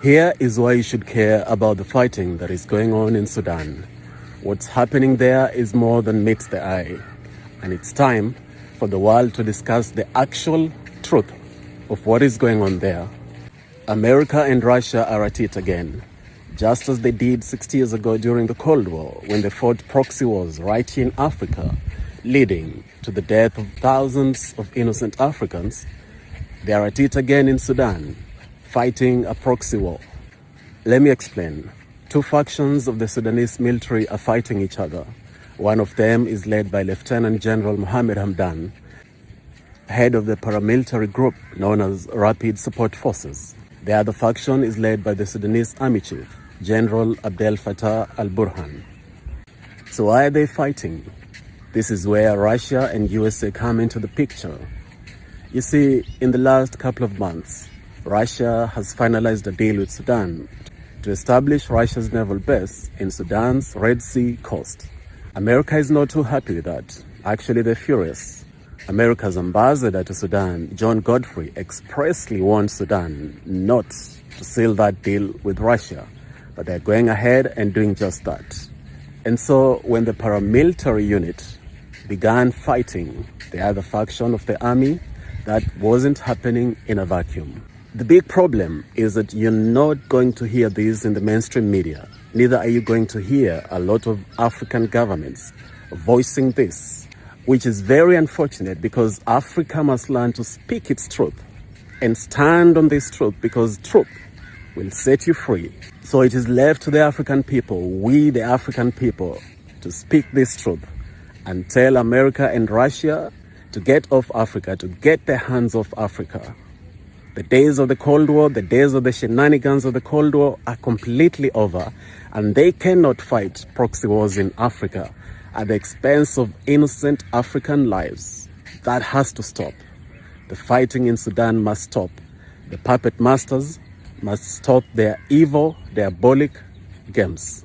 Here is why you should care about the fighting that is going on in Sudan. What's happening there is more than meets the eye. And it's time for the world to discuss the actual truth of what is going on there. America and Russia are at it again, just as they did 60 years ago during the Cold War, when they fought proxy wars right here in Africa, leading to the death of thousands of innocent Africans. They are at it again in Sudan, fighting a proxy war. Let me explain. Two factions of the Sudanese military are fighting each other. One of them is led by Lieutenant General Mohammed Hamdan, head of the paramilitary group known as Rapid Support Forces. The other faction is led by the Sudanese Army Chief, General Abdel Fattah al-Burhan. So why are they fighting? This is where Russia and USA come into the picture. You see, in the last couple of months, Russia has finalized a deal with Sudan to establish Russia's naval base in Sudan's Red Sea coast. America is not too happy with that. Actually, they're furious. America's ambassador to Sudan, John Godfrey, expressly warned Sudan not to seal that deal with Russia, but they're going ahead and doing just that. And so when the paramilitary unit began fighting the other faction of the army, that wasn't happening in a vacuum. The big problem is that you're not going to hear this in the mainstream media. Neither are you going to hear a lot of African governments voicing this, which is very unfortunate, because Africa must learn to speak its truth and stand on this truth, because truth will set you free. So it is left to the African people, we the African people, to speak this truth and tell America and Russia to get off Africa, to get their hands off Africa. The days of the Cold War, the days of the shenanigans of the Cold War are completely over, and they cannot fight proxy wars in Africa at the expense of innocent African lives. That has to stop. The fighting in Sudan must stop. The puppet masters must stop their evil, diabolic games.